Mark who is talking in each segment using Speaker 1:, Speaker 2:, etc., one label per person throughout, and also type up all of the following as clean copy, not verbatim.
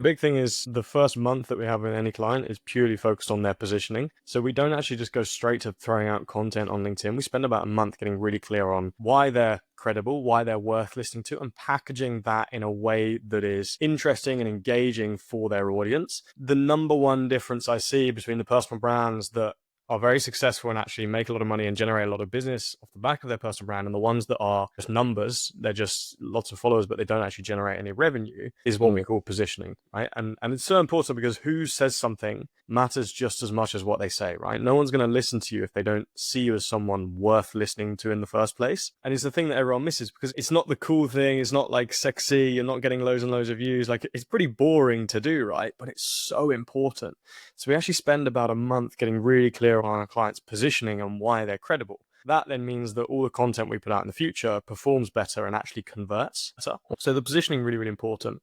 Speaker 1: The big thing is the first month that we have with any client is purely focused on their positioning. So we don't actually just go straight to throwing out content on LinkedIn. We spend about a month getting really clear on why they're credible, why they're worth listening to, and packaging that in a way that is interesting and engaging for their audience. The number one difference I see between the personal brands that are very successful and actually make a lot of money and generate a lot of business off the back of their personal brand, and the ones that are just numbers, they're just lots of followers, but they don't actually generate any revenue, is what we call positioning, right? And it's so important because who says something matters just as much as what they say, right? No one's going to listen to you if they don't see you as someone worth listening to in the first place. And it's the thing that everyone misses because it's not the cool thing. It's not like sexy. You're not getting loads and loads of views. Like it's pretty boring to do, right? But it's so important. So we actually spend about a month getting really clear on our clients' positioning and why they're credible. That then means that all the content we put out in the future performs better and actually converts better. So the positioning really, really important.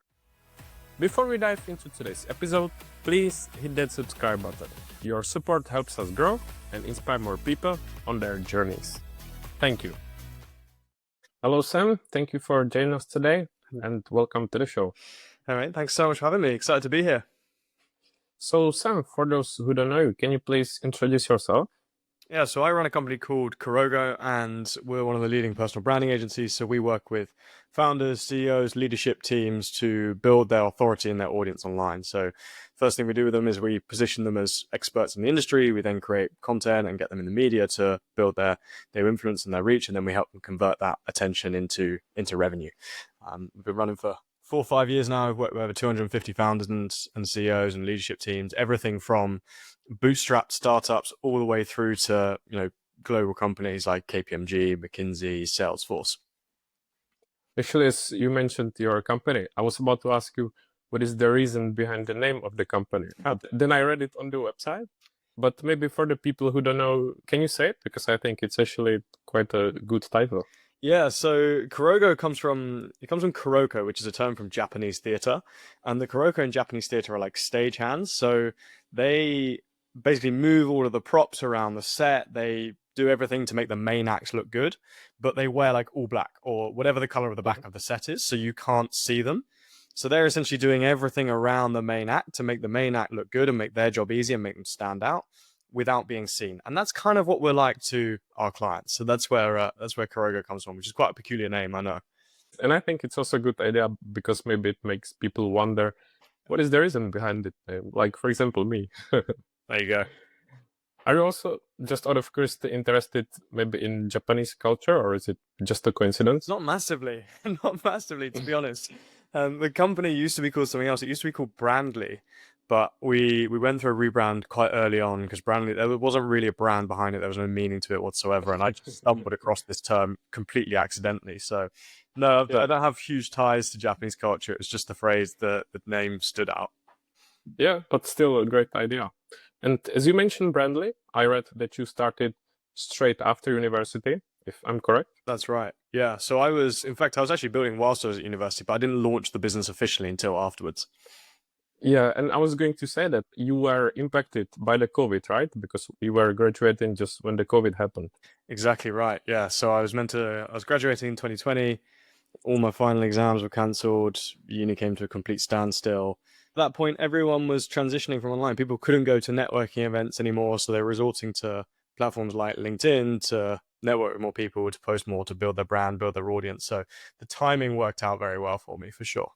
Speaker 2: Before we dive into today's episode, please hit that subscribe button. Your support helps us grow and inspire more people on their journeys. Thank you. Hello, Sam. Thank you for joining us today and welcome to the show.
Speaker 1: All right. Thanks so much for having me. Excited to be here.
Speaker 2: So, Sam, for those who don't know you, can you please introduce yourself?
Speaker 1: Yeah, so I run a company called Kurogo, and we're one of the leading personal branding agencies. So we work with founders, CEOs, leadership teams to build their authority and their audience online. So first thing we do with them is we position them as experts in the industry. We then create content and get them in the media to build their influence and their reach, and then we help them convert that attention into revenue. We've been running for 4 or 5 years now. We've worked with over 250 founders and CEOs and leadership teams, everything from bootstrapped startups all the way through to, global companies like KPMG, McKinsey, Salesforce.
Speaker 2: Actually, as you mentioned your company, I was about to ask you, what is the reason behind the name of the company? Then I read it on the website, but maybe for the people who don't know, can you say it? Because I think it's actually quite a good title.
Speaker 1: Yeah, so Kurogo comes from Kuroko, which is a term from Japanese theater, and the Kuroko in Japanese theater are like stagehands. So they basically move all of the props around the set. They do everything to make the main acts look good, but they wear like all black or whatever the color of the back of the set is, so you can't see them. So they're essentially doing everything around the main act to make the main act look good and make their job easy and make them stand out without being seen. And that's kind of what we're like to our clients. So that's where Kurogo comes from, which is quite a peculiar name, I know.
Speaker 2: And I think it's also a good idea because maybe it makes people wonder, what is the reason behind it? Like, for example, me.
Speaker 1: There you go.
Speaker 2: Are you also, just out of curiosity, interested maybe in Japanese culture, or is it just a coincidence?
Speaker 1: Not massively, to be honest. The company used to be called something else. It used to be called Brandly, but we went through a rebrand quite early on because Brandly, there wasn't really a brand behind it. There was no meaning to it whatsoever. And I just stumbled across this term completely accidentally. So no, I don't have huge ties to Japanese culture. It was just the phrase that the name stood out.
Speaker 2: Yeah, but still a great idea. And as you mentioned, Brandly, I read that you started straight after university, if I'm correct.
Speaker 1: That's right. Yeah. So I was actually building whilst I was at university, but I didn't launch the business officially until afterwards.
Speaker 2: Yeah, and I was going to say that you were impacted by the COVID, right? Because you were graduating just when the COVID happened.
Speaker 1: Exactly right. Yeah. So I was graduating in 2020. All my final exams were cancelled. Uni came to a complete standstill. At that point, everyone was transitioning from online. People couldn't go to networking events anymore, so they were resorting to platforms like LinkedIn to network with more people, to post more, to build their brand, build their audience. So the timing worked out very well for me, for sure.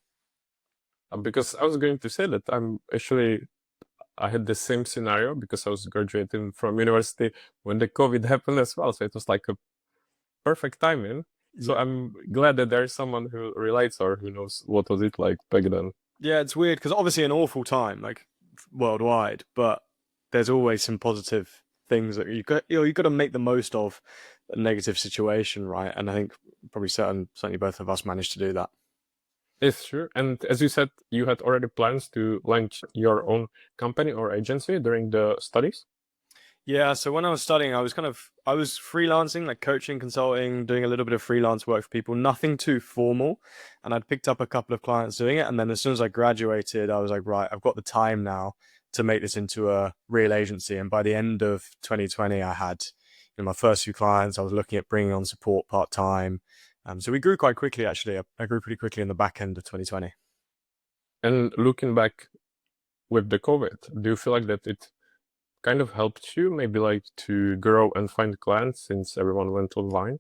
Speaker 2: Because I was going to say that I had the same scenario because I was graduating from university when the COVID happened as well. So it was like a perfect timing. So I'm glad that there's someone who relates or who knows what was it like back then.
Speaker 1: Yeah, it's weird because obviously an awful time, like worldwide, but there's always some positive things that you got to make the most of a negative situation, right? And I think probably certainly both of us managed to do that.
Speaker 2: It's true. And as you said, you had already plans to launch your own company or agency during the studies?
Speaker 1: Yeah, so when I was studying, I was freelancing, like coaching, consulting, doing a little bit of freelance work for people, nothing too formal. And I'd picked up a couple of clients doing it. And then as soon as I graduated, I was like, right, I've got the time now to make this into a real agency. And by the end of 2020, I had my first few clients. I was looking at bringing on support part-time. So we grew quite quickly, actually. I grew pretty quickly in the back end of 2020.
Speaker 2: And looking back with the COVID, do you feel like that it kind of helped you maybe like to grow and find clients since everyone went online?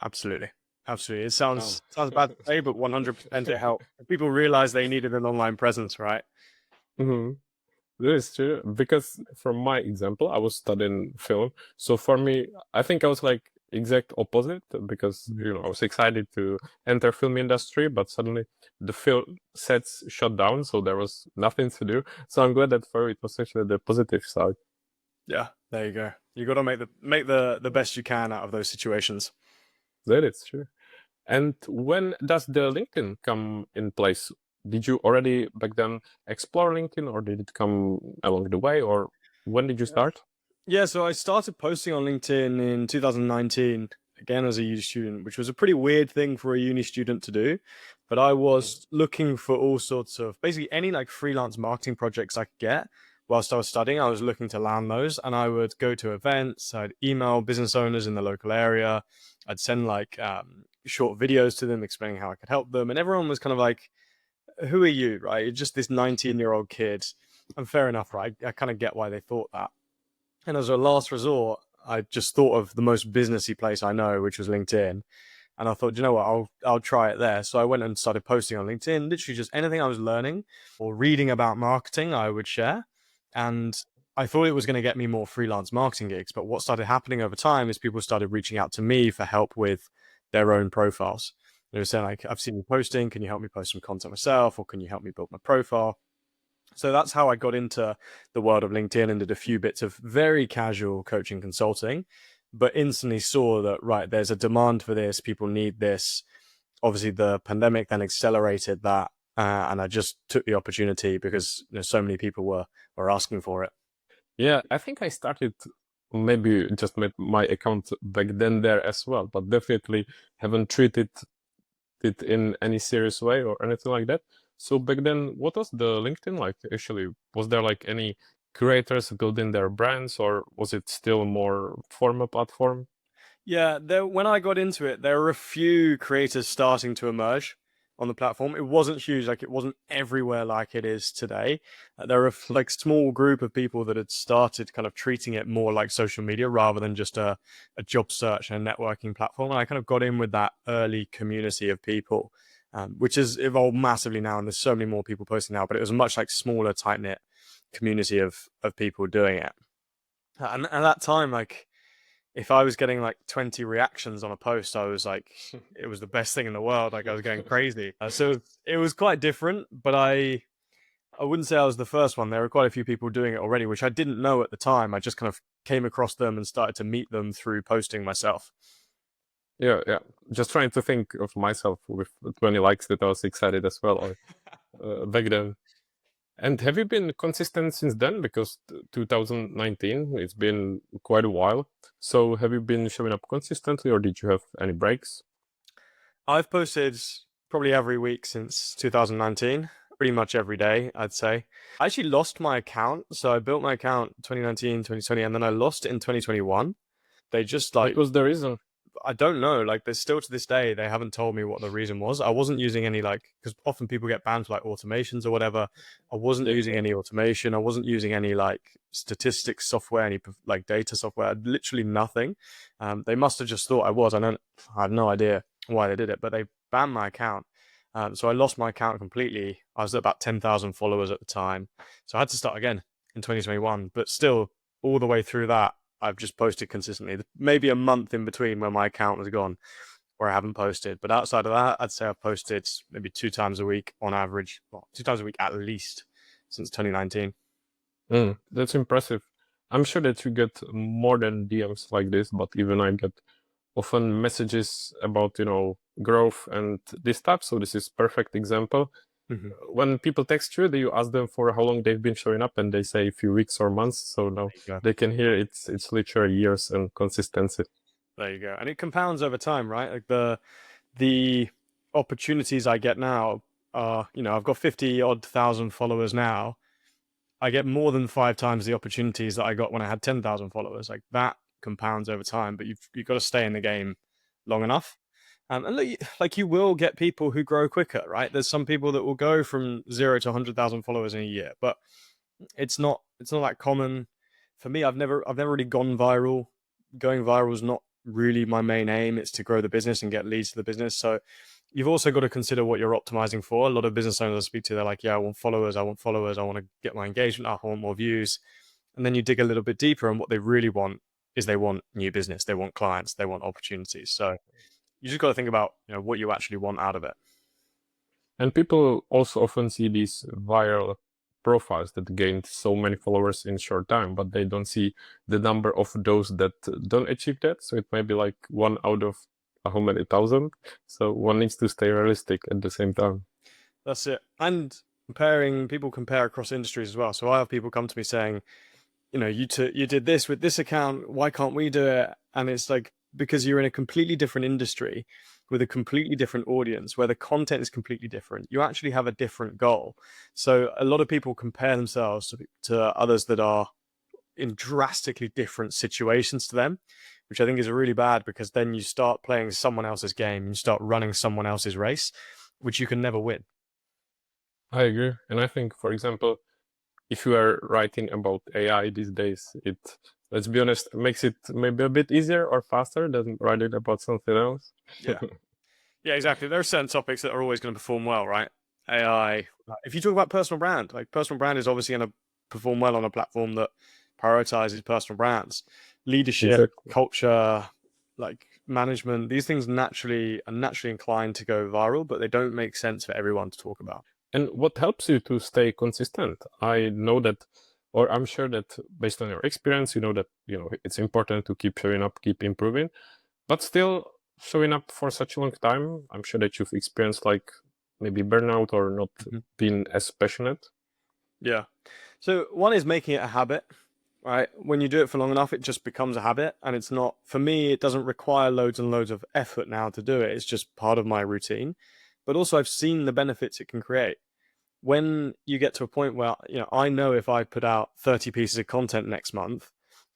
Speaker 1: Absolutely. Absolutely. It
Speaker 2: Oh.
Speaker 1: sounds bad to say, but 100% it helped. People realized they needed an online presence, right?
Speaker 2: hmm That is true. Because from my example, I was studying film. So for me, I think I was like exact opposite because
Speaker 1: Mhm.
Speaker 2: I was excited to enter film industry, but suddenly the film sets shut down, so there was nothing to do. So I'm glad that for you it was actually the positive side.
Speaker 1: Yeah, there you go. You got to make the best you can out of those situations.
Speaker 2: That is true. And when does the LinkedIn come in place? Did you already back then explore LinkedIn, or did it come along the way, or when did you
Speaker 1: Yeah.
Speaker 2: start?
Speaker 1: Yeah, so I started posting on LinkedIn in 2019, again as a uni student, which was a pretty weird thing for a uni student to do. But I
Speaker 2: Mhm.
Speaker 1: was looking for all sorts of basically any like freelance marketing projects I could get whilst I was studying. I was looking to land those, and I would go to events, I'd email business owners in the local area, I'd send like short videos to them explaining how I could help them. And everyone was kind of like, who are you, right? You're just this 19-year-old kid. And fair enough, right? I kind of get why they thought that. And as a last resort, I just thought of the most businessy place I know, which was LinkedIn. And I thought, you know what, I'll try it there. So I went and started posting on LinkedIn, literally just anything I was learning or reading about marketing, I would share. And I thought it was going to get me more freelance marketing gigs. But what started happening over time is people started reaching out to me for help with their own profiles. They were saying, like, I've seen you posting, can you help me post some content myself? Or can you help me build my profile? So that's how I got into the world of LinkedIn and did a few bits of very casual coaching consulting, but instantly saw that, right, there's a demand for this. People need this. Obviously, the pandemic then accelerated that. And I just took the opportunity because so many people were asking for it.
Speaker 2: Yeah, I think I started maybe just made my account back then there as well, but definitely haven't treated it in any serious way or anything like that. So back then, what was the LinkedIn like actually? Was there like any creators building their brands, or was it still more formal platform?
Speaker 1: Yeah, when I got into it, there were a few creators starting to emerge on the platform. It wasn't huge, like it wasn't everywhere like it is today. There were like small group of people that had started kind of treating it more like social media rather than just a job search and a networking platform. And I kind of got in with that early community of people, which has evolved massively now. And there's so many more people posting now, but it was a much like smaller, tight knit community of people doing it. And at that time, like if I was getting like 20 reactions on a post, I was like, it was the best thing in the world. Like I was going crazy. So it was quite different, but I wouldn't say I was the first one. There were quite a few people doing it already, which I didn't know at the time. I just kind of came across them and started to meet them through posting myself.
Speaker 2: Yeah, yeah. Just trying to think of myself with 20 likes that I was excited as well back then. And have you been consistent since then? Because 2019, it's been quite a while. So have you been showing up consistently, or did you have any breaks?
Speaker 1: I've posted probably every week since 2019, pretty much every day, I'd say. I actually lost my account. So I built my account 2019, 2020, and then I lost it in 2021. They just
Speaker 2: What
Speaker 1: like
Speaker 2: was the reason?
Speaker 1: I don't know. Like, there's still to this day, they haven't told me what the reason was. I wasn't using any like because often people get banned for like automations or whatever. I wasn't
Speaker 2: Yeah.
Speaker 1: using any automation. I wasn't using any like statistics software, any like data software. Literally nothing. They must have just thought I was. I have no idea why they did it, but they banned my account. So I lost my account completely. I was at about 10,000 followers at the time, so I had to start again in 2021. But still, all the way through that, I've just posted consistently. Maybe a month in between where my account was gone, where I haven't posted. But outside of that, I'd say I've posted maybe 2 times a week on average. Well, 2 times a week at least since 2019.
Speaker 2: That's impressive. I'm sure that you get more than DMs like this, but even I get often messages about, growth and this type. So this is perfect example.
Speaker 1: Mm-hmm.
Speaker 2: When people text you, do you ask them for how long they've been showing up, and they say a few weeks or months? So now
Speaker 1: There you go.
Speaker 2: they can hear it's literally years and consistency.
Speaker 1: There you go. And it compounds over time, right? Like the opportunities I get now are, I've got 50 odd thousand followers now. I get more than 5 times the opportunities that I got when I had 10,000 followers. Like that compounds over time, but you've got to stay in the game long enough. And look, like you will get people who grow quicker, right? There's some people that will go from 0 to 100,000 followers in a year, but it's not that common. For me, I've never really gone viral. Going viral is not really my main aim. It's to grow the business and get leads to the business. So you've also got to consider what you're optimizing for. A lot of business owners I speak to, they're like, yeah, I want followers, I want followers, I want to get my engagement up, I want more views. And then you dig a little bit deeper, and what they really want is they want new business, they want clients, they want opportunities. So you just got to think about what you actually want out of it.
Speaker 2: And people also often see these viral profiles that gained so many followers in short time, but they don't see the number of those that don't achieve that. So it may be like one out of how many thousand. So one needs to stay realistic at the same time.
Speaker 1: That's it. And people compare across industries as well. So I have people come to me saying, you did this with this account, why can't we do it? And it's like, because you're in a completely different industry with a completely different audience where the content is completely different. You actually have a different goal. So a lot of people compare themselves to others that are in drastically different situations to them, which I think is really bad, because then you start playing someone else's game, you start running someone else's race, which you can never win.
Speaker 2: I agree. And I think, for example, if you are writing about AI these days, let's be honest, makes it maybe a bit easier or faster than writing about something else.
Speaker 1: Yeah. Yeah, exactly. There are certain topics that are always going to perform well, right? AI. If you talk about personal brand, like personal brand is obviously going to perform well on a platform that prioritizes personal brands. Leadership,
Speaker 2: Exactly.
Speaker 1: culture, like management, these things are naturally inclined to go viral, but they don't make sense for everyone to talk about.
Speaker 2: And what helps you to stay consistent? I know that, or I'm sure that based on your experience, you know that, it's important to keep showing up, keep improving, but still showing up for such a long time. I'm sure that you've experienced like maybe burnout or not
Speaker 1: Mhm.
Speaker 2: being as passionate.
Speaker 1: Yeah. So one is making it a habit, right? When you do it for long enough, it just becomes a habit. And it's not, for me, it doesn't require loads and loads of effort now to do it. It's just part of my routine. But also, I've seen the benefits it can create. When you get to a point where, I know if I put out 30 pieces of content next month,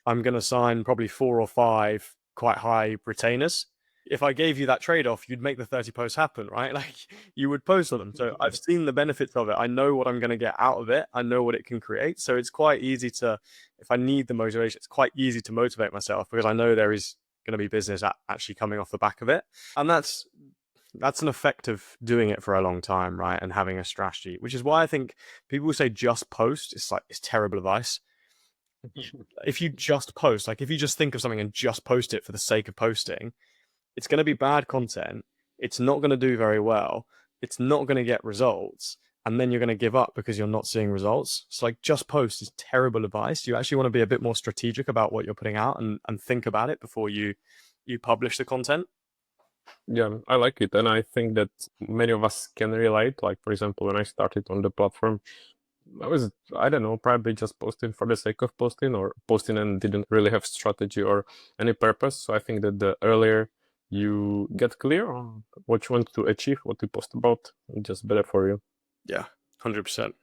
Speaker 1: I'm going to sign probably 4 or 5 quite high retainers. If I gave you that trade-off, you'd make the 30 posts happen, right? Like you would post on them. So I've seen the benefits of it. I know what I'm going to get out of it. I know what it can create. So it's quite easy to, if I need the motivation, it's quite easy to motivate myself, because I know there is going to be business actually coming off the back of it. And that's an effect of doing it for a long time, right? And having a strategy, which is why I think people who say just post, it's terrible advice. If you just post, like if you just think of something and just post it for the sake of posting, it's going to be bad content. It's not going to do very well. It's not going to get results. And then you're going to give up because you're not seeing results. So like just post is terrible advice. You actually want to be a bit more strategic about what you're putting out, and think about it before you publish the content.
Speaker 2: Yeah, I like it. And I think that many of us can relate. Like, for example, when I started on the platform, I don't know, probably just posting for the sake of posting, or posting and didn't really have strategy or any purpose. So I think that the earlier you get clear on what you want to achieve, what to post about, just better for you.
Speaker 1: Yeah, 100%.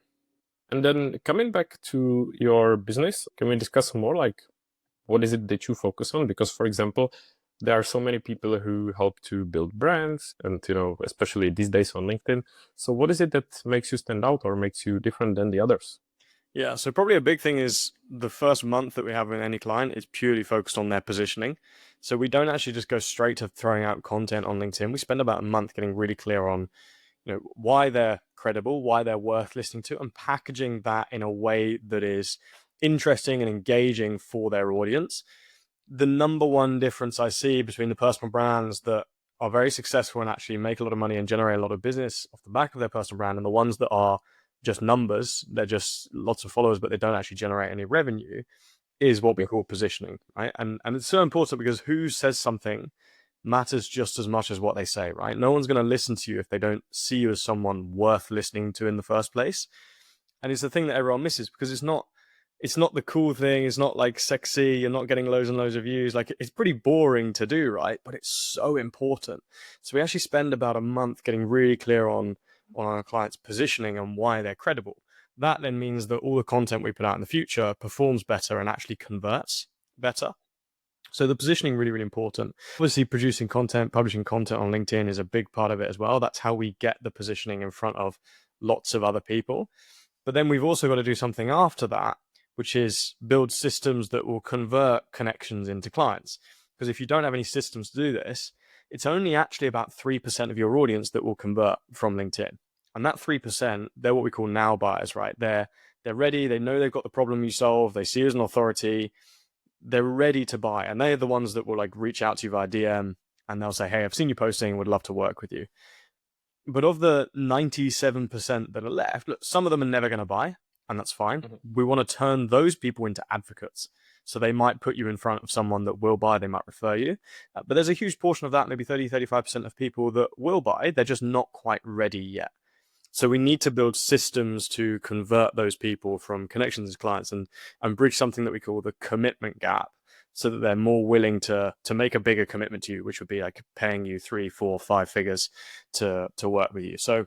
Speaker 2: And then coming back to your business, can we discuss more like what is it that you focus on? Because, for example, there are so many people who help to build brands and, especially these days on LinkedIn. So what is it that makes you stand out or makes you different than the others?
Speaker 1: Yeah, so probably a big thing is the first month that we have with any client is purely focused on their positioning. So we don't actually just go straight to throwing out content on LinkedIn. We spend about a month getting really clear on, why they're credible, why they're worth listening to, and packaging that in a way that is interesting and engaging for their audience. The number one difference I see between the personal brands that are very successful and actually make a lot of money and generate a lot of business off the back of their personal brand, and the ones that are just numbers, they're just lots of followers, but they don't actually generate any revenue, is what we call positioning, right? And it's so important, because who says something matters just as much as what they say, right? No one's going to listen to you if they don't see you as someone worth listening to in the first place. And it's the thing that everyone misses, because it's not the cool thing. It's not like sexy. You're not getting loads and loads of views. Like, it's pretty boring to do, right? But it's so important. So we actually spend about a month getting really clear on our clients' positioning and why they're credible. That then means that all the content we put out in the future performs better and actually converts better. So the positioning really, really important. Obviously, producing content, publishing content on LinkedIn is a big part of it as well. That's how we get the positioning in front of lots of other people. But then we've also got to do something after that, which is build systems that will convert connections into clients. Because if you don't have any systems to do this, it's only actually about 3% of your audience that will convert from LinkedIn. And that 3%, they're what we call now buyers, right? They're ready. They know they've got the problem you solve. They see you as an authority. They're ready to buy. And they're the ones that will like reach out to you via DM and they'll say, hey, I've seen you posting, would love to work with you. But of the 97% that are left, look, some of them are never going to buy, and that's fine. We want to turn those people into advocates. So they might put you in front of someone that will buy, they might refer you. But there's a huge portion of that, maybe 30-35% of people that will buy, they're just not quite ready yet. So we need to build systems to convert those people from connections to clients and bridge something that we call the commitment gap, so that they're more willing to make a bigger commitment to you, which would be like paying you 3, 4, 5 figures to work with you. So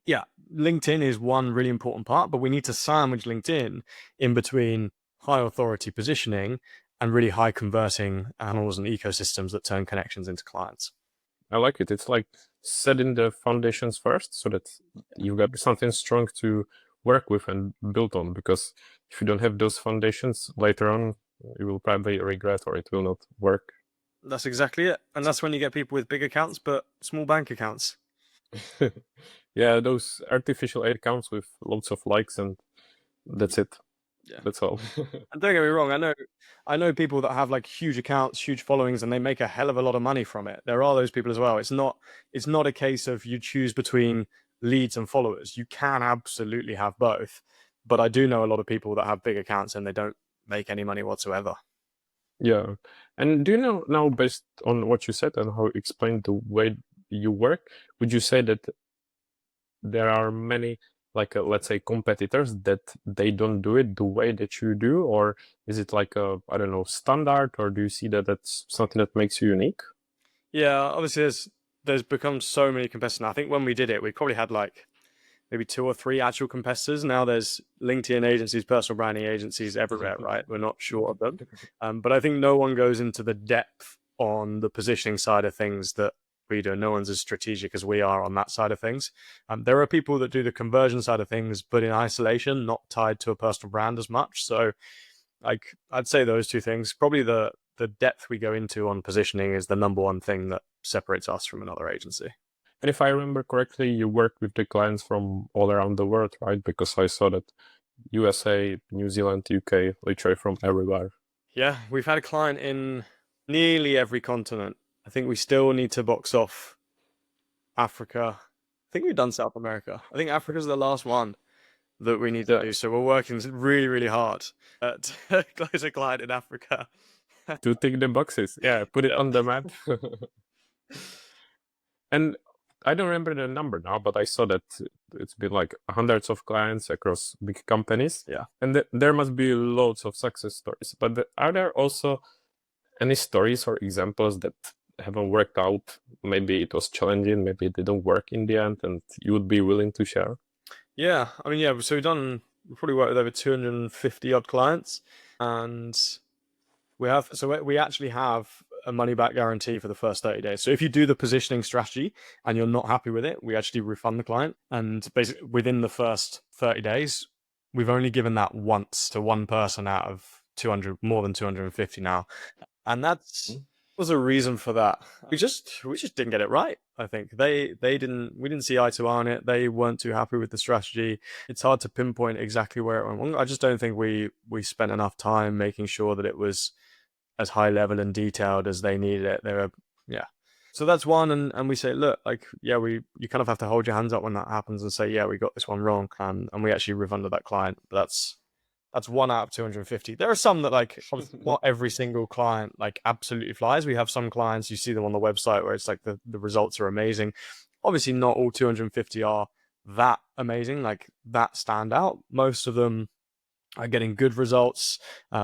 Speaker 1: yeah, LinkedIn is one really important part, but we need to sandwich LinkedIn in between high authority positioning and really high converting animals and ecosystems that turn connections into clients.
Speaker 2: I like it. It's like setting the foundations first so that you've got something strong to work with and build on. Because if you don't have those foundations later on, you will probably regret or it will not work.
Speaker 1: That's exactly it. And that's when you get people with big accounts, but small bank accounts.
Speaker 2: Yeah, those artificial accounts with lots of likes and that's it.
Speaker 1: Yeah.
Speaker 2: That's all.
Speaker 1: And don't get me wrong, I know people that have like huge accounts, huge followings, and they make a hell of a lot of money from it. There are those people as well. It's not a case of you choose between leads and followers. You can absolutely have both. But I do know a lot of people that have big accounts and they don't make any money whatsoever.
Speaker 2: Yeah. And do you know now, based on what you said and how you explained the way you work, would you say that there are many, like, let's say, competitors that they don't do it the way that you do? Or is it like a, I don't know, standard? Or do you see that that's something that makes you unique?
Speaker 1: Yeah, obviously there's become so many competitors now. I think when we did it, we probably had like maybe 2 or 3 actual competitors. Now there's LinkedIn agencies, personal branding agencies everywhere, right? We're not short of them. But I think no one goes into the depth on the positioning side of things that we do. No one's as strategic as we are on that side of things. There are people that do the conversion side of things, but in isolation, not tied to a personal brand as much. So like I'd say those two things. Probably the depth we go into on positioning is the number one thing that separates us from another agency.
Speaker 2: And if I remember correctly, you work with the clients from all around the world, right? Because I saw that USA, New Zealand, UK, literally from everywhere.
Speaker 1: Yeah, we've had a client in nearly every continent. I think we still need to box off Africa. I think we've done South America. I think Africa's the last one that we need to
Speaker 2: Yeah,
Speaker 1: do. So we're working really, really hard to close a client in Africa.
Speaker 2: to tick the boxes. Yeah, put it
Speaker 1: Yeah.
Speaker 2: on the map. And I don't remember the number now, but I saw that it's been like hundreds of clients across big companies.
Speaker 1: Yeah.
Speaker 2: And there must be loads of success stories. But are there also any stories or examples that haven't worked out? Maybe it was challenging, maybe it didn't work in the end, and you would be willing to share?
Speaker 1: Yeah. I mean, yeah. So we've probably worked with over 250 odd clients, and we actually have a money back guarantee for the first 30 days. So if you do the positioning strategy and you're not happy with it, we actually refund the client. And basically within the first 30 days, we've only given that once to one person out of 200, more than 250 now. And that's was a reason for that. We just didn't get it right. I think we didn't see eye to eye on it. They weren't too happy with the strategy. It's hard to pinpoint exactly where it went wrong. I just don't think we spent enough time making sure that it was as high level and detailed as they needed it. They were, yeah. So that's one, and we say, look, like, yeah, you kind of have to hold your hands up when that happens and say, yeah, we got this one wrong, and we actually refunded that client. But that's 1 out of 250. There are some that like not every single client like absolutely flies. We have some clients, you see them on the website where it's like the results are amazing. Obviously, not all 250 are that amazing, like that stand out. Most of them are getting good results,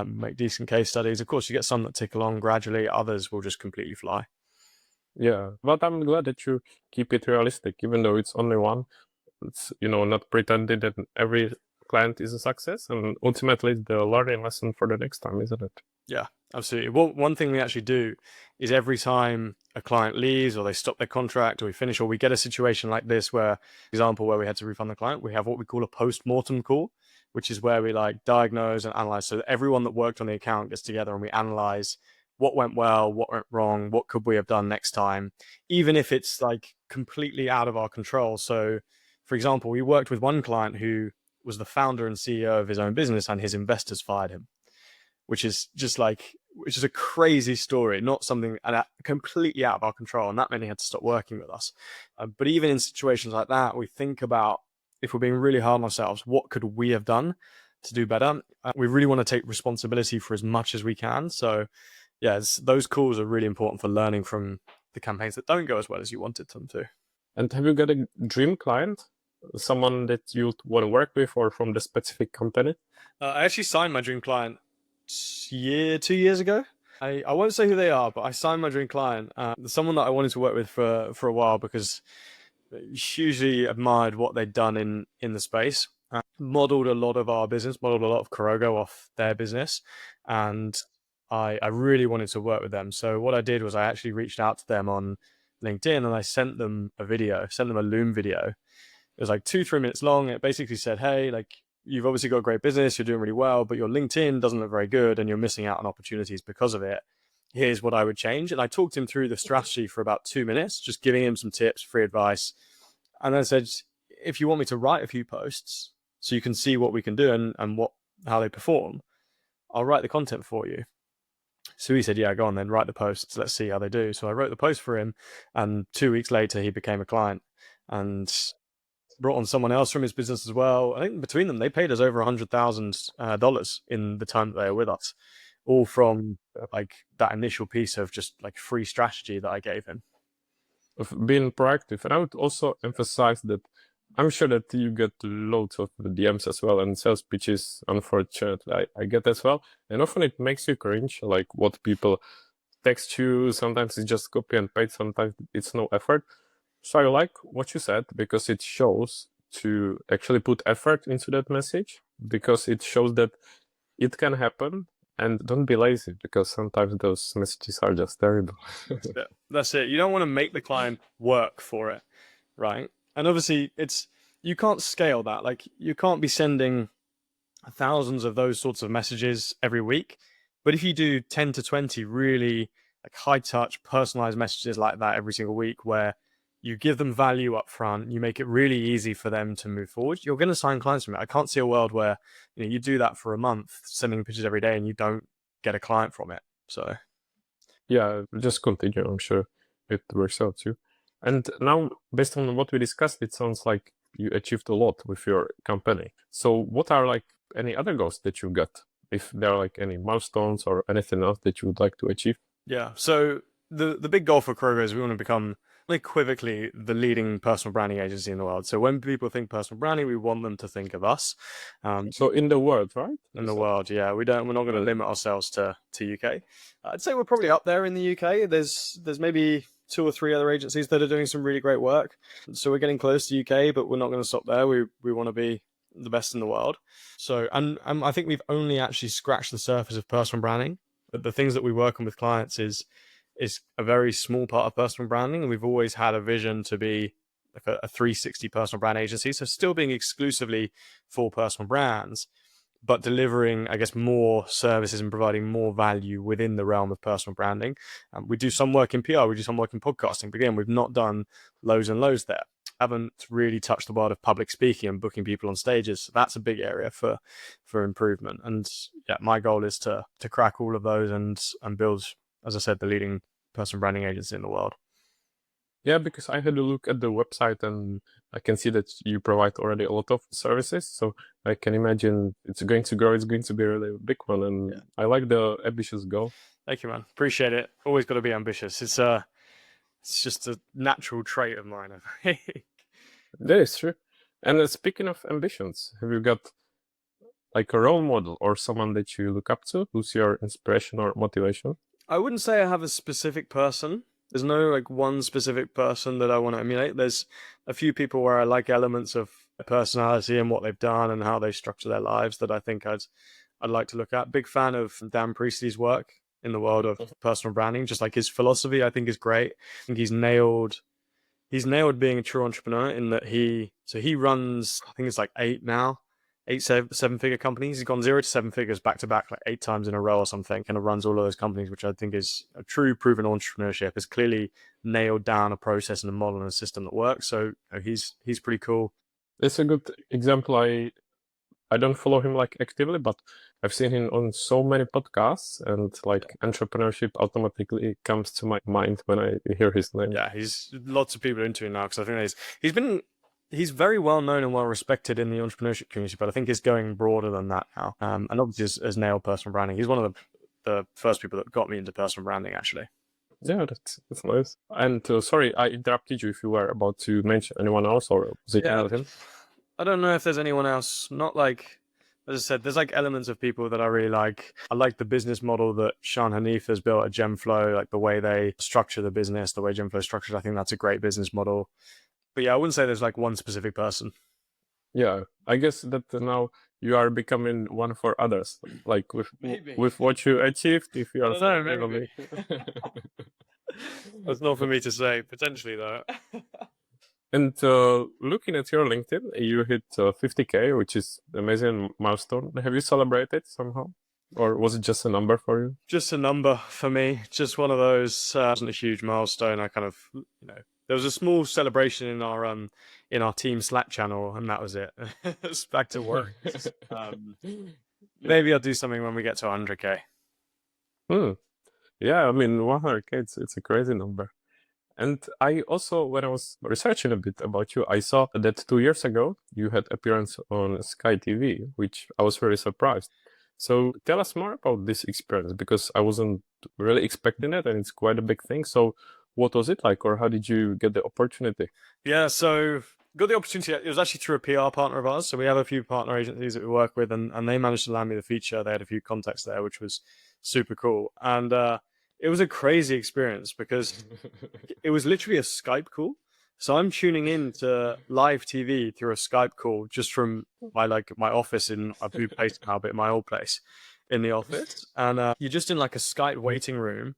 Speaker 1: make decent case studies. Of course, you get some that tick along gradually. Others will just completely fly.
Speaker 2: Yeah, but I'm glad that you keep it realistic, even though it's only one. It's, not pretending that every client is a success, and ultimately it's the learning lesson for the next time, isn't it?
Speaker 1: Yeah, Absolutely. Well, one thing we actually do is every time a client leaves or they stop their contract or we finish or we get a situation like this where, for example, where we had to refund the client, we have what we call a post-mortem call, which is where we like diagnose and analyze. So everyone that worked on the account gets together and we analyze what went well, what went wrong, what could we have done next time, even if it's like completely out of our control. So, for example, we worked with one client who was the founder and CEO of his own business and his investors fired him, which is just like, which is a crazy story, not something completely out of our control. And that meant he had to stop working with us. But even in situations like that, we think about, if we're being really hard on ourselves, what could we have done to do better? We really want to take responsibility for as much as we can. So yeah, those calls are really important for learning from the campaigns that don't go as well as you wanted them to.
Speaker 2: And have you got a dream client? Someone that you want to work with or from the specific company?
Speaker 1: I actually signed my dream client 2 years ago. I won't say who they are, but I signed my dream client. Someone that I wanted to work with for a while because I hugely admired what they'd done in the space. Modeled a lot of our business, modeled a lot of Kurogo off their business, and I really wanted to work with them. So what I did was I actually reached out to them on LinkedIn and I sent them a video, sent them a Loom video. It was like 2-3 minutes long. It basically said, hey, like, you've obviously got a great business, you're doing really well, but your LinkedIn doesn't look very good and you're missing out on opportunities because of it. Here's what I would change. And I talked him through the strategy for about 2 minutes, just giving him some tips, free advice. And I said, if you want me to write a few posts so you can see what we can do and how they perform, I'll write the content for you. So he said, yeah, go on then, write the posts. Let's see how they do. So I wrote the post for him. And 2 weeks later, he became a client and brought on someone else from his business as well. I think between them, they paid us over $100,000 in the time that they were with us, all from like that initial piece of just like free strategy that I gave him.
Speaker 2: Of being proactive. And I would also emphasize that I'm sure that you get loads of DMs as well and sales pitches, unfortunately, I get as well. And often it makes you cringe, like what people text you. Sometimes it's just copy and paste, sometimes it's no effort. So I like what you said because it shows to actually put effort into that message, because it shows that it can happen. And don't be lazy, because sometimes those messages are just terrible.
Speaker 1: Yeah, that's it. You don't want to make the client work for it, right? And obviously, you can't scale that. Like, you can't be sending thousands of those sorts of messages every week. But if you do 10 to 20 really like high touch, personalized messages like that every single week, where you give them value up front, you make it really easy for them to move forward, you're going to sign clients from it. I can't see a world where you do that for a month, sending pitches every day, and you don't get a client from it. So
Speaker 2: Yeah, just continue. I'm sure it works out too. And now, based on what we discussed, it sounds like you achieved a lot with your company. So what are like any other goals that you got? If there are like any milestones or anything else that you would like to achieve?
Speaker 1: yeah, so the big goal for Kroger is we want to become unequivocally the leading personal branding agency in the world. So when people think personal branding, we want them to think of us.
Speaker 2: So in the world, right?
Speaker 1: In the world, yeah, we're not going to limit ourselves to UK. I'd say we're probably up there in the UK. There's maybe 2 or 3 other agencies that are doing some really great work. So we're getting close to UK, but we're not going to stop there. We want to be the best in the world. So and I think we've only actually scratched the surface of personal branding. But the things that we work on with clients is a very small part of personal branding, and we've always had a vision to be like a 360 personal brand agency. So still being exclusively for personal brands, but delivering, I guess, more services and providing more value within the realm of personal branding. We do some work in PR, we do some work in podcasting, but again, we've not done loads and loads there. Haven't really touched the world of public speaking and booking people on stages. So that's a big area for improvement. And yeah, my goal is to crack all of those and build, as I said, the leading personal branding agency in the world.
Speaker 2: Yeah, because I had a look at the website and I can see that you provide already a lot of services. So I can imagine it's going to grow. It's going to be a really big one. And yeah, I like the ambitious goal.
Speaker 1: Thank you, man. Appreciate it. Always got to be ambitious. It's just a natural trait of mine, I think.
Speaker 2: That is true. And speaking of ambitions, have you got like a role model or someone that you look up to? Who's your inspiration or motivation?
Speaker 1: I wouldn't say I have a specific person. There's no like one specific person that I want to emulate. There's a few people where I like elements of their personality and what they've done and how they structure their lives that I think I'd like to look at. Big fan of Dan Priestley's work. in the world of personal branding. Just like his philosophy, I think is great. I think he's nailed being a true entrepreneur in that he runs, I think it's like seven figure companies. He's gone 0 to 7 figures back to back like 8 times in a row or something, kind of runs all of those companies, which I think is a true proven entrepreneurship. Has clearly nailed down a process and a model and a system that works. So he's pretty cool.
Speaker 2: It's a good example. I don't follow him like actively, but I've seen him on so many podcasts, and like entrepreneurship automatically comes to my mind when I hear his name.
Speaker 1: Yeah, he's lots of people are into him now because I think he's very well known and well respected in the entrepreneurship community, but I think he's going broader than that now. And obviously has nailed personal branding. He's one of the first people that got me into personal branding, actually.
Speaker 2: Yeah, that's nice. And sorry, I interrupted you if you were about to mention anyone else, or was it him?
Speaker 1: I don't know if there's anyone else. Not like, as I said, there's like elements of people that I really like. I like the business model that Sean Hanif has built at Gemflow, like the way they structure the business, the way Gemflow is structured. I think that's a great business model. But yeah, I wouldn't say there's like one specific person.
Speaker 2: Yeah, I guess that now you are becoming one for others, like with what you achieved. If you are,
Speaker 1: maybe. That's not for me to say. Potentially though.
Speaker 2: And looking at your LinkedIn, you hit 50K, which is an amazing milestone. Have you celebrated somehow? Or was it just a number for you?
Speaker 1: Just a number for me. Just one of those. Wasn't a huge milestone. I kind of, there was a small celebration in our team Slack channel, and that was it. It's back to work. Maybe I'll do something when we get to 100K.
Speaker 2: Yeah, I mean, 100K, it's a crazy number. And I also, when I was researching a bit about you, I saw that 2 years ago you had appearance on Sky TV, which I was very surprised. So tell us more about this experience, because I wasn't really expecting it, and it's quite a big thing. So what was it like, or how did you get the opportunity?
Speaker 1: Yeah, so got the opportunity. It was actually through a PR partner of ours. So we have a few partner agencies that we work with, and they managed to land me the feature. They had a few contacts there, which was super cool. And it was a crazy experience because it was literally a Skype call. So I'm tuning in to live TV through a Skype call just from my office in a blue place now, but my old place in the office. And you're just in like a Skype waiting room,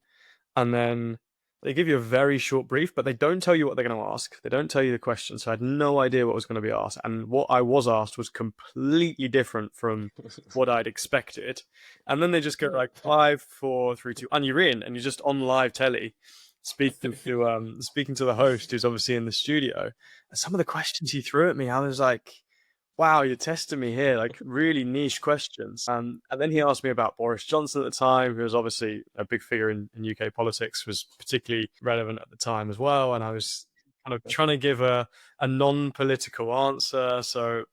Speaker 1: and then they give you a very short brief, but they don't tell you what they're going to ask. They don't tell you the question. So I had no idea what was going to be asked. And what I was asked was completely different from what I'd expected. And then they just go like 5, 4, 3, 2, and you're in, and you're just on live telly speaking to the host who's obviously in the studio. And some of the questions he threw at me, I was like, wow, you're testing me here, like really niche questions. And then he asked me about Boris Johnson at the time, who was obviously a big figure in UK politics, was particularly relevant at the time as well. And I was kind of trying to give a non-political answer. So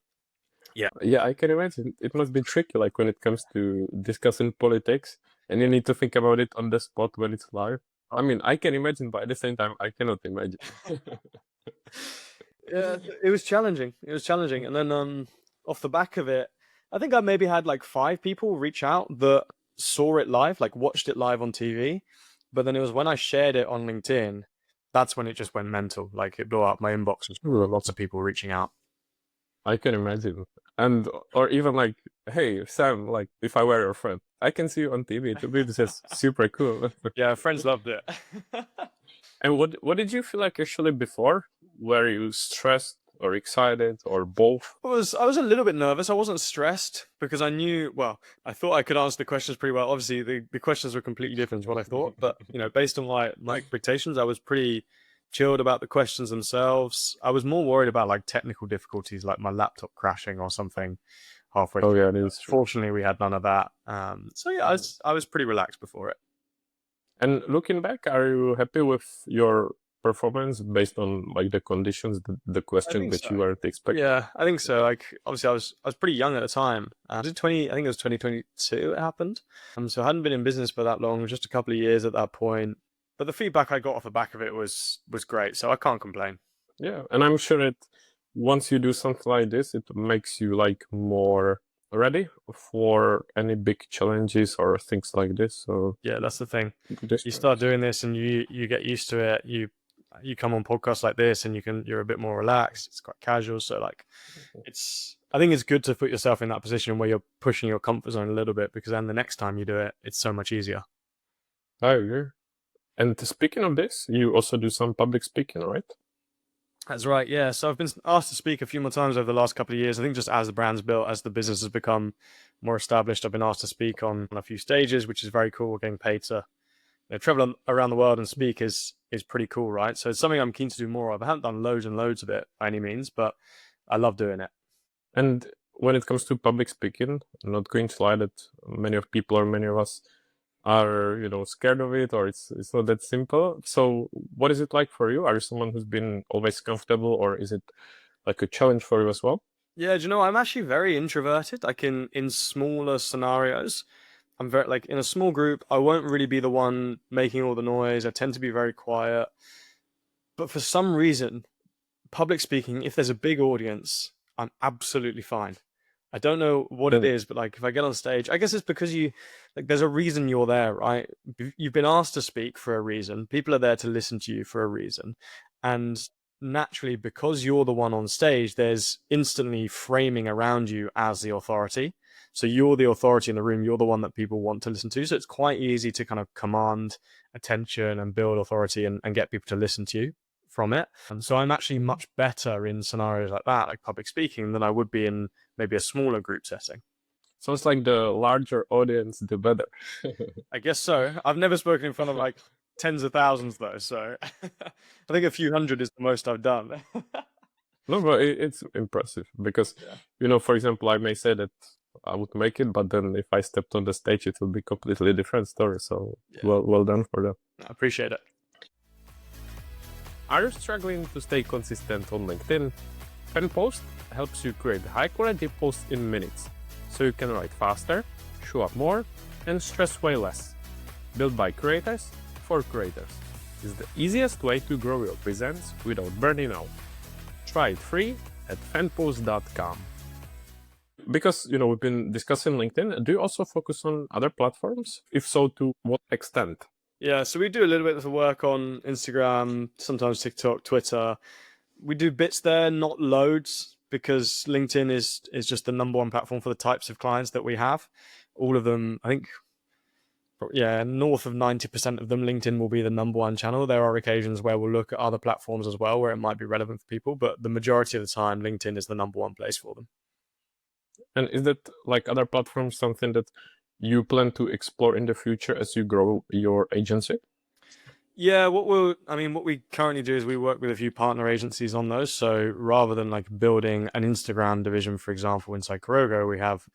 Speaker 1: yeah.
Speaker 2: Yeah, I can imagine. It must be tricky, like when it comes to discussing politics, and you need to think about it on the spot when it's live. I mean, I can imagine, but at the same time, I cannot imagine.
Speaker 1: Yeah, it was challenging. And then off the back of it, I think I maybe had like 5 people reach out that saw it live, like watched it live on TV. But then it was when I shared it on LinkedIn, that's when it just went mental. Like it blew up. My inbox was lots of people reaching out.
Speaker 2: I can imagine. And or even like, hey Sam, like if I were your friend, I can see you on TV. It would be just super cool.
Speaker 1: Yeah, friends loved it.
Speaker 2: And what did you feel like actually before? Were you stressed or excited or both?
Speaker 1: I was a little bit nervous. I wasn't stressed because I knew, well, I thought I could answer the questions pretty well. Obviously, the questions were completely different to what I thought, but based on my expectations, I was pretty chilled about the questions themselves. I was more worried about like technical difficulties, like my laptop crashing or something halfway through.
Speaker 2: Yeah, it is true.
Speaker 1: Fortunately, we had none of that. So yeah, I was pretty relaxed before it.
Speaker 2: And looking back, are you happy with your performance based on like the conditions, the question that you weren't expecting?
Speaker 1: Yeah, I think so. Like obviously I was pretty young at the time. I think it was 2022 it happened. So I hadn't been in business for that long, just a couple of years at that point. But the feedback I got off the back of it was great, so I can't complain.
Speaker 2: Yeah, and I'm sure that once you do something like this, it makes you like more ready for any big challenges or things like this. So
Speaker 1: yeah, that's the thing. You start doing this and you get used to it. You come on podcasts like this and you're a bit more relaxed. It's quite casual. So like I think it's good to put yourself in that position where you're pushing your comfort zone a little bit, because then the next time you do it, it's so much easier.
Speaker 2: I agree. And speaking of this, you also do some public speaking, right?
Speaker 1: That's right, yeah. So I've been asked to speak a few more times over the last couple of years. I think just as the brand's built, as the business has become more established, I've been asked to speak on a few stages, which is very cool. Getting paid to travel around the world and speak is pretty cool, right? So it's something I'm keen to do more of. I haven't done loads and loads of it by any means, but I love doing it.
Speaker 2: And when it comes to public speaking, I'm not going to lie that many of people or many of us are, scared of it, or it's not that simple. So what is it like for you? Are you someone who's been always comfortable, or is it like a challenge for you as well?
Speaker 1: Yeah, do you know, I'm actually very introverted. Like in smaller scenarios, I'm very like in a small group, I won't really be the one making all the noise. I tend to be very quiet. But for some reason, public speaking, if there's a big audience, I'm absolutely fine. I don't know what it
Speaker 2: Then
Speaker 1: is, but like if I get on stage, I guess it's because there's a reason you're there, right? You've been asked to speak for a reason. People are there to listen to you for a reason. And naturally, because you're the one on stage, there's instantly framing around you as the authority. So you're the authority in the room. You're the one that people want to listen to. So it's quite easy to kind of command attention and build authority and get people to listen to you from it. And so I'm actually much better in scenarios like that, like public speaking, than I would be in maybe a smaller group setting.
Speaker 2: sounds like the larger audience, the better.
Speaker 1: I guess so. I've never spoken in front of like tens of thousands though, so I think a few hundred is the most I've done.
Speaker 2: No, but it's impressive because,
Speaker 1: Yeah.
Speaker 2: for example, I may say that I would make it, but then if I stepped on the stage, it would be completely different story. So
Speaker 1: Yeah.
Speaker 2: well done for that.
Speaker 1: I appreciate it.
Speaker 2: Are you struggling to stay consistent on LinkedIn? FanPost helps you create high-quality posts in minutes, so you can write faster, show up more, and stress way less. Built by creators for creators. It's the easiest way to grow your presence without burning out. Try it free at fanpost.com. Because, we've been discussing LinkedIn, do you also focus on other platforms? If so, to what extent?
Speaker 1: Yeah, so we do a little bit of work on Instagram, sometimes TikTok, Twitter. We do bits there, not loads, because LinkedIn is just the number one platform for the types of clients that we have. All of them, I think, yeah, north of 90% of them, LinkedIn will be the number one channel. There are occasions where we'll look at other platforms as well, where it might be relevant for people, but the majority of the time, LinkedIn is the number one place for them.
Speaker 2: And is that, like other platforms, something that you plan to explore in the future as you grow your agency?
Speaker 1: Yeah, what we currently do is we work with a few partner agencies on those. So rather than like building an Instagram division, for example, inside Kurogo, we have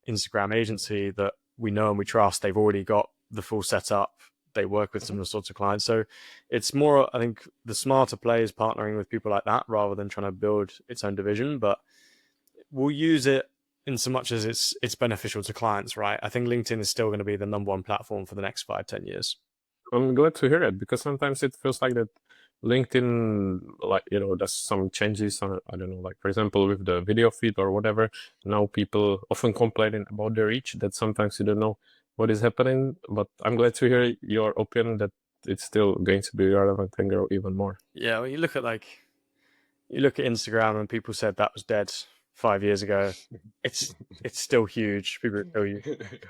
Speaker 1: Instagram agency that we know and we trust. They've already got the full setup. They work with similar sorts of clients. So it's more, I think the smarter play is partnering with people like that rather than trying to build its own division. But we'll use it in so much as it's beneficial to clients, right? I think LinkedIn is still going to be the number one platform for the next 5-10 years.
Speaker 2: I'm glad to hear it, because sometimes it feels like that LinkedIn, like, does some changes on, I don't know, like, for example, with the video feed or whatever. Now people often complaining about the reach, that sometimes you don't know what is happening. But I'm glad to hear your opinion that it's still going to be relevant and grow even more.
Speaker 1: Yeah, when you look at Instagram and people said that was dead 5 years ago, it's still huge. People tell you.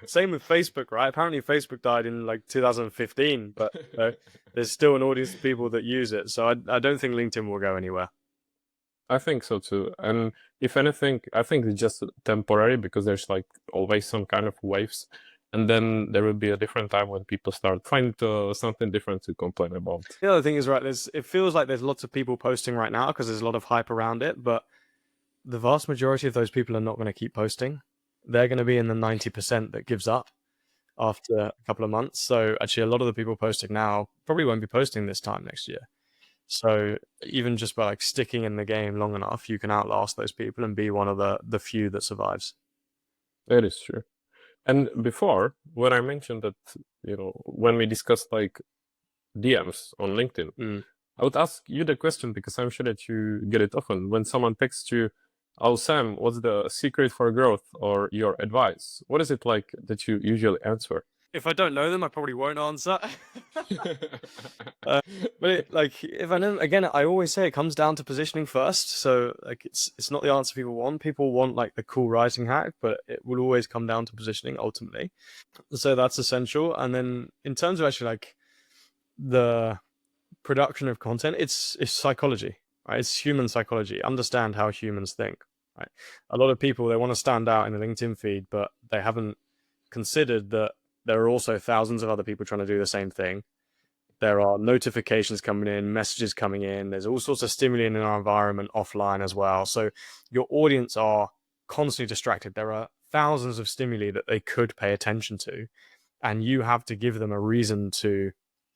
Speaker 1: Same with Facebook, right? Apparently Facebook died in like 2015, but there's still an audience of people that use it. So I don't think LinkedIn will go anywhere.
Speaker 2: I think so too. And if anything, I think it's just temporary, because there's like always some kind of waves. And then there will be a different time when people start finding something different to complain about.
Speaker 1: The other thing is, right, it feels like there's lots of people posting right now because there's a lot of hype around it, but the vast majority of those people are not going to keep posting. They're going to be in the 90% that gives up after a couple of months. So actually, a lot of the people posting now probably won't be posting this time next year. So even just by like sticking in the game long enough, you can outlast those people and be one of the few that survives.
Speaker 2: That is true. And before, when I mentioned that, when we discussed like DMs on LinkedIn, I would ask you the question, because I'm sure that you get it often. When someone texts you, "Oh, Sam, what's the secret for growth?" or your advice, what is it like that you usually answer?
Speaker 1: If I don't know them, I probably won't answer. But if I know, again, I always say it comes down to positioning first. So like it's not the answer people want. People want like the cool writing hack, but it will always come down to positioning ultimately. So that's essential. And then in terms of actually like the production of content, it's psychology, right? It's human psychology. Understand how humans think, right? A lot of people, they want to stand out in a LinkedIn feed, but they haven't considered that there are also thousands of other people trying to do the same thing. There are notifications coming in, messages coming in. There's all sorts of stimuli in our environment offline as well. So your audience are constantly distracted. There are thousands of stimuli that they could pay attention to, and you have to give them a reason to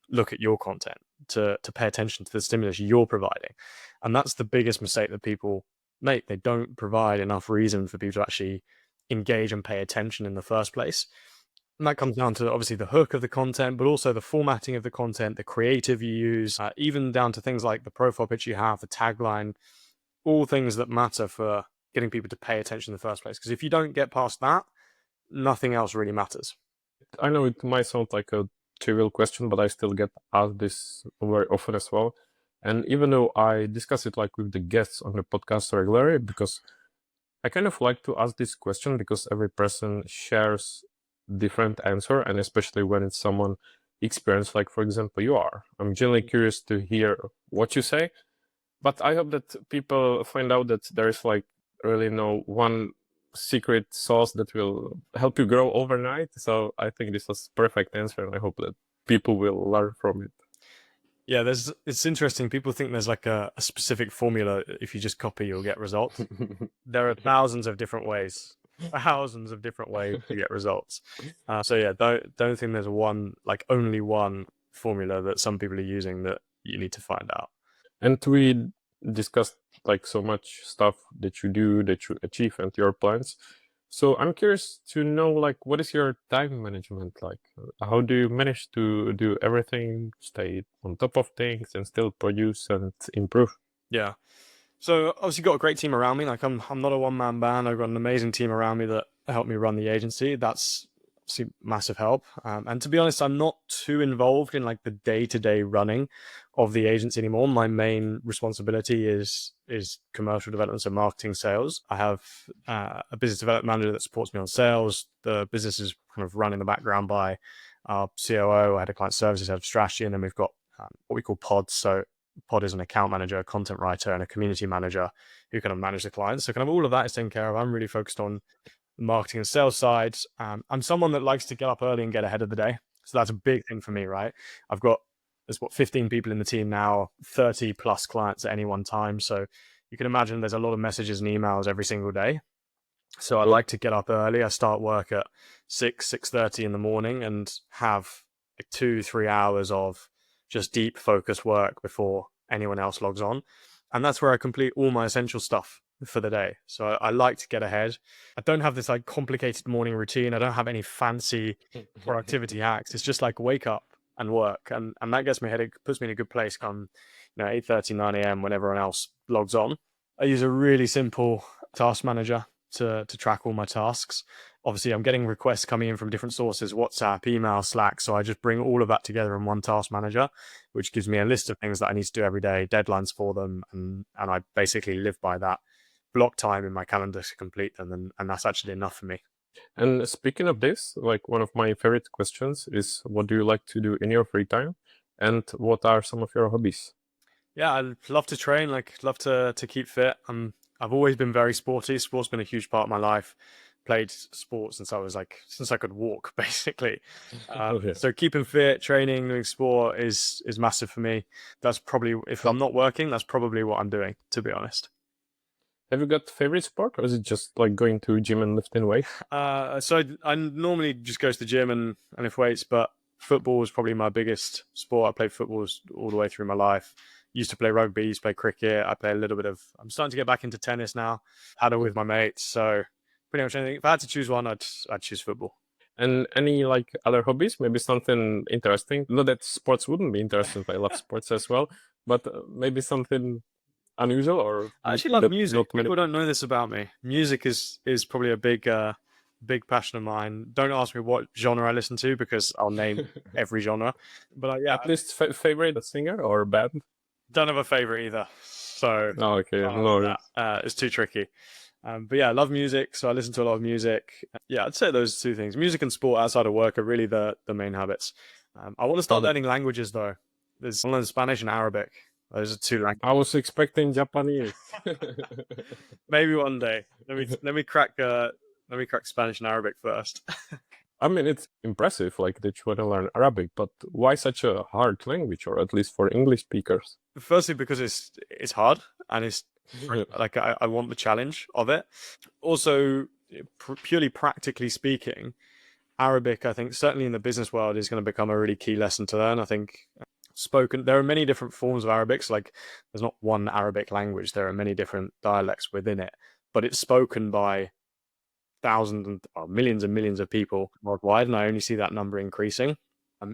Speaker 1: look at your content, to pay attention to the stimulus you're providing. And that's the biggest mistake that people make. They don't provide enough reason for people to actually engage and pay attention in the first place. And that comes down to obviously the hook of the content, but also the formatting of the content, the creative you use, even down to things like the profile picture you have, the tagline, all things that matter for getting people to pay attention in the first place. Because if you don't get past that, nothing else really matters.
Speaker 2: I know it might sound like a trivial question, but I still get asked this very often as well. And even though I discuss it like with the guests on the podcast regularly, because I kind of like to ask this question because every person shares different answer, and especially when it's someone experienced, like for example you are. I'm genuinely curious to hear what you say, but I hope that people find out that there is like really no one secret sauce that will help you grow overnight. So I think this was perfect answer, and I hope that people will learn from it.
Speaker 1: Yeah, it's interesting. People think there's like a specific formula. If you just copy, you'll get results. There are thousands of different ways to get results. So yeah, don't think there's only one formula that some people are using that you need to find out.
Speaker 2: And we discussed like so much stuff that you do, that you achieve, and your plans. So I'm curious to know, like, what is your time management like? How do you manage to do everything, stay on top of things, and still produce and improve?
Speaker 1: Yeah. So obviously got a great team around me. Like I'm not a one-man band. I've got an amazing team around me that help me run the agency. That's obviously massive help. And to be honest, I'm not too involved in like the day-to-day running of the agency anymore. My main responsibility is commercial development, so marketing, sales. I have a business development manager that supports me on sales. The business is kind of run in the background by our COO, head of client services, head of strategy, and then we've got what we call pods. So pod is an account manager, a content writer, and a community manager who kind of manage the clients. So kind of all of that is taken care of. I'm really focused on the marketing and sales side. I'm someone that likes to get up early and get ahead of the day. So that's a big thing for me, right? There's 15 people in the team now, 30 plus clients at any one time. So you can imagine there's a lot of messages and emails every single day. So I like to get up early. I start work at 6:30 in the morning and have like 2-3 hours of just deep focused work before anyone else logs on. And that's where I complete all my essential stuff for the day. So I like to get ahead. I don't have this like complicated morning routine. I don't have any fancy productivity hacks. It's just like wake up and work. And that gets me ahead. It puts me in a good place come, 8:30, 9 a.m. when everyone else logs on. I use a really simple task manager to track all my tasks. Obviously, I'm getting requests coming in from different sources, WhatsApp, email, Slack. So I just bring all of that together in one task manager, which gives me a list of things that I need to do every day, deadlines for them. And I basically live by that, block time in my calendar to complete them. And that's actually enough for me.
Speaker 2: And speaking of this, like one of my favorite questions is, what do you like to do in your free time? And what are some of your hobbies?
Speaker 1: Yeah, I love to train, love to keep fit. I've always been very sporty. Sport's been a huge part of my life. Played sports since I could walk, basically.
Speaker 2: Okay.
Speaker 1: So keeping fit, training, doing sport is massive for me. That's probably, if I'm not working, that's probably what I'm doing, to be honest.
Speaker 2: Have you got favorite sport, or is it just like going to gym and lifting weight?
Speaker 1: So I normally just go to the gym and lift weights, but football is probably my biggest sport. I played football all the way through my life. Used to play rugby, used to play cricket. I play a little bit of. I'm starting to get back into tennis now. Paddle with my mates. So pretty much anything. If I had to choose one, I'd choose football.
Speaker 2: And any like other hobbies? Maybe something interesting. Not that sports wouldn't be interesting. I love sports as well, but maybe something unusual or
Speaker 1: I actually love
Speaker 2: that
Speaker 1: music.
Speaker 2: not many.
Speaker 1: People don't know this about me. Music is probably a big passion of mine. Don't ask me what genre I listen to because I'll name every genre. But yeah,
Speaker 2: At least favorite singer or band?
Speaker 1: don't have a favorite either. So
Speaker 2: Oh, okay,
Speaker 1: can't
Speaker 2: no.
Speaker 1: answer that. It's too tricky. But yeah, I love music, so I listen to a lot of music. Yeah, I'd say those two things. Music and sport outside of work are really the main habits. I want to start
Speaker 2: Okay.
Speaker 1: learning languages though. There's learn Spanish and Arabic. Those are two languages.
Speaker 2: I was expecting Japanese.
Speaker 1: Maybe one day. Let me crack Spanish and Arabic first.
Speaker 2: I mean, it's impressive, like that you want to learn Arabic, but why such a hard language, or at least for English speakers?
Speaker 1: Firstly, because it's hard and it's like I want the challenge of it. Also, purely practically speaking, Arabic, I think, certainly in the business world, is going to become a really key lesson to learn. I think there are many different forms of Arabic. So like, there's not one Arabic language. There are many different dialects within it, but it's spoken by thousands and millions and millions of people worldwide, and I only see that number increasing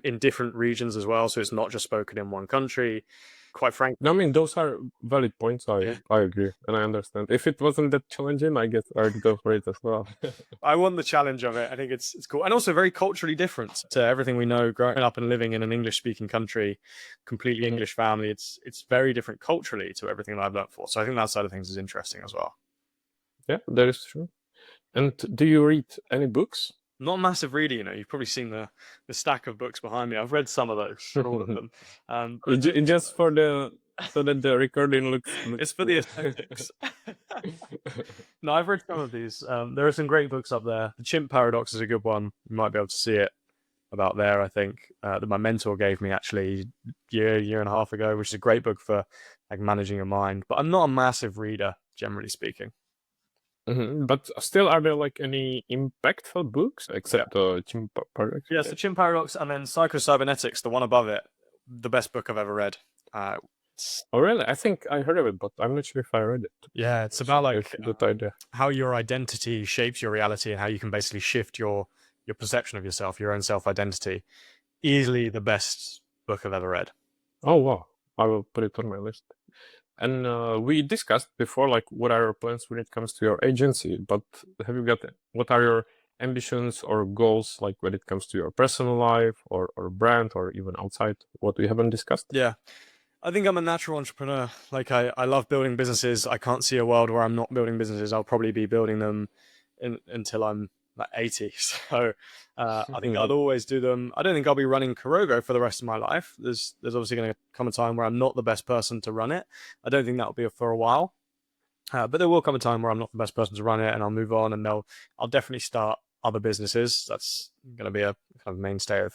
Speaker 1: in different regions as well. So it's not just spoken in one country. Quite frankly,
Speaker 2: No, I mean, those are valid points.
Speaker 1: Yeah.
Speaker 2: I agree, and I understand. If it wasn't that challenging, I guess I'd go for it as well.
Speaker 1: I want the challenge of it. I think it's cool, and also very culturally different to everything we know. Growing up and living in an English-speaking country, completely English family, it's very different culturally to everything that I've learned for. So I think that side of things is interesting as well.
Speaker 2: Yeah, that is true. And do you read any books?
Speaker 1: Not a massive reader, you've probably seen the stack of books behind me. I've read some of those, not all of them.
Speaker 2: Just for so that the recording looks
Speaker 1: It's for the aesthetics. No, I've read some of these. There are some great books up there. The Chimp Paradox is a good one. You might be able to see it about there, I think, that my mentor gave me actually year and a half ago, which is a great book for like managing your mind. But I'm not a massive reader, generally speaking.
Speaker 2: But still, are there like any impactful books except the Chimp Paradox?
Speaker 1: Yes, the Chimp Paradox, and then Psycho-Cybernetics, the one above it, the best book I've ever read.
Speaker 2: Oh, really? I think I heard of it, but I'm not sure if I read it.
Speaker 1: Yeah, it's about like
Speaker 2: good idea.
Speaker 1: How your identity shapes your reality and how you can basically shift your perception of yourself, your own self-identity. Easily the best book I've ever read.
Speaker 2: Oh, wow. I will put it on my list. And we discussed before, like, what are your plans when it comes to your agency? But what are your ambitions or goals, like, when it comes to your personal life or brand or even outside what we haven't discussed?
Speaker 1: Yeah. I think I'm a natural entrepreneur. Like, I love building businesses. I can't see a world where I'm not building businesses. I'll probably be building them until I'm like 80. So I think I'll always do them. I don't think I'll be running Kurogo for the rest of my life. There's obviously going to come a time where I'm not the best person to run it. I don't think that'll be for a while. But there will come a time where I'm not the best person to run it, and I'll move on, and I'll definitely start other businesses. That's going to be a kind of mainstay of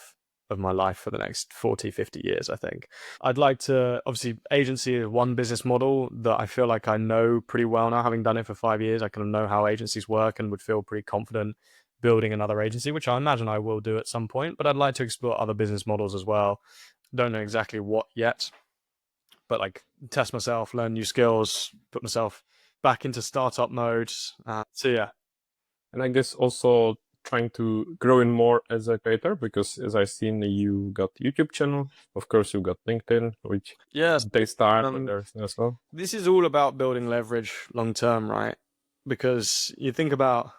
Speaker 1: my life for the next 40, 50 years, I think. I'd like to, obviously, agency is one business model that I feel like I know pretty well now. Having done it for 5 years, I kind of know how agencies work and would feel pretty confident building another agency, which I imagine I will do at some point. But I'd like to explore other business models as well. Don't know exactly what yet, but like test myself, learn new skills, put myself back into startup mode. So yeah.
Speaker 2: And I guess also trying to grow in more as a creator, because as I've seen, you got YouTube channel, of course you got LinkedIn, which they start there as well.
Speaker 1: This is all about building leverage long term, right? Because you think about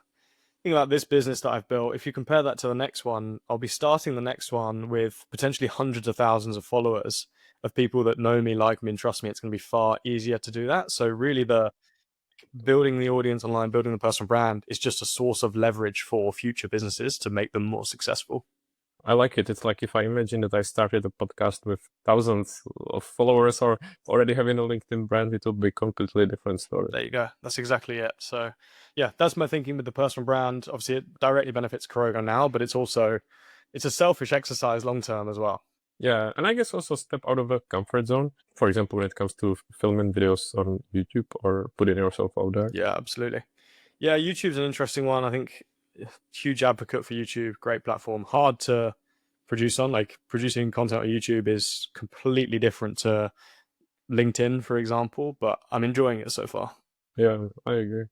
Speaker 1: this business that I've built. If you compare that to the next one, I'll be starting the next one with potentially hundreds of thousands of followers, of people that know me, like me, and trust me. It's going to be far easier to do that. So really, the building the audience online, building the personal brand is just a source of leverage for future businesses to make them more successful.
Speaker 2: I like it. It's like if I imagine that I started a podcast with thousands of followers or already having a LinkedIn brand, it would be a completely different story.
Speaker 1: There you go. That's exactly it. So yeah, that's my thinking with the personal brand. Obviously, it directly benefits Kurogo now, but it's a selfish exercise long term as well.
Speaker 2: Yeah, and I guess also step out of a comfort zone. For example, when it comes to filming videos on YouTube or putting yourself out there.
Speaker 1: Yeah, absolutely. Yeah, YouTube's an interesting one. I think huge advocate for YouTube, great platform, hard to produce on. Like producing content on YouTube is completely different to LinkedIn, for example, but I'm enjoying it so far.
Speaker 2: Yeah, I agree.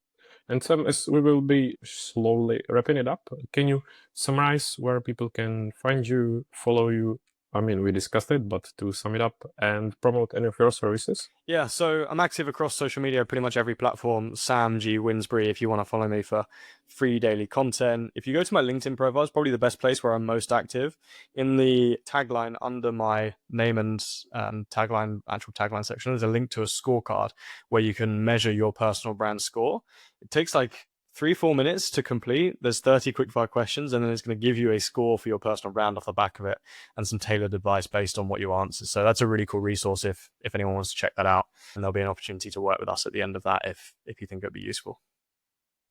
Speaker 2: And Sam, as we will be slowly wrapping it up, can you summarize where people can find you, follow you? I mean, we discussed it, but to sum it up and promote any of your services.
Speaker 1: Yeah, so I'm active across social media, pretty much every platform. Sam G. Winsbury, if you want to follow me for free daily content. If you go to my LinkedIn profile, it's probably the best place where I'm most active. In the tagline under my name and actual tagline section, there's a link to a scorecard where you can measure your personal brand score. It takes like 3-4 minutes to complete. There's 30 quickfire questions, and then it's going to give you a score for your personal brand off the back of it and some tailored advice based on what you answer. So that's a really cool resource if anyone wants to check that out. And there'll be an opportunity to work with us at the end of that if you think it'd be useful.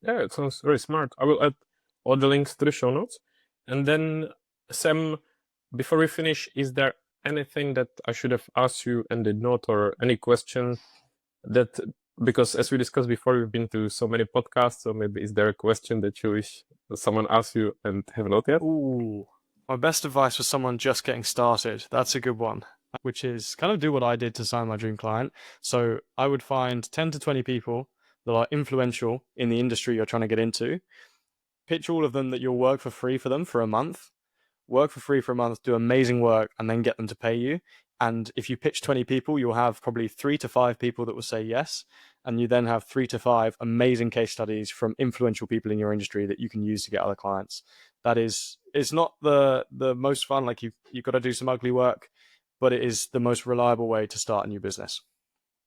Speaker 2: Yeah, it sounds very smart. I will add all the links to the show notes. And then, Sam, before we finish, is there anything that I should have asked you and did not, or any question that, because as we discussed before, we've been to so many podcasts, so maybe is there a question that you wish someone asked you and have not yet?
Speaker 1: Ooh, my best advice for someone just getting started, that's a good one, which is kind of do what I did to sign my dream client. So I would find 10 to 20 people that are influential in the industry you're trying to get into, pitch all of them that you'll work for free for them for a month, work for free for a month, do amazing work, and then get them to pay you. And if you pitch 20 people, you'll have probably 3 to 5 people that will say yes. And you then have 3 to 5 amazing case studies from influential people in your industry that you can use to get other clients. That is, it's not the most fun, like you've got to do some ugly work, but it is the most reliable way to start a new business.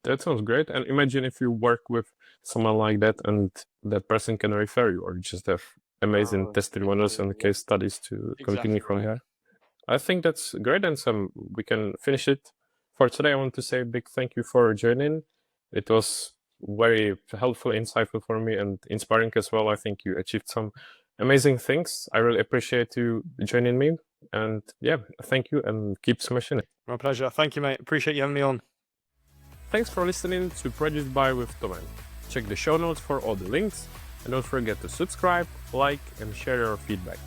Speaker 2: That sounds great. And imagine if you work with someone like that and that person can refer you, or you just have amazing testimonials and case studies to continue from there. I think that's great, and we can finish it for today. I want to say a big thank you for joining. It was very helpful, insightful for me, and inspiring as well. I think you achieved some amazing things. I really appreciate you joining me, and yeah, thank you, and keep smashing it.
Speaker 1: My pleasure. Thank you, mate. Appreciate you having me on.
Speaker 2: Thanks for listening to Produced by with Tomen. Check the show notes for all the links, and don't forget to subscribe, like, and share your feedback.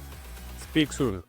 Speaker 2: Speak soon.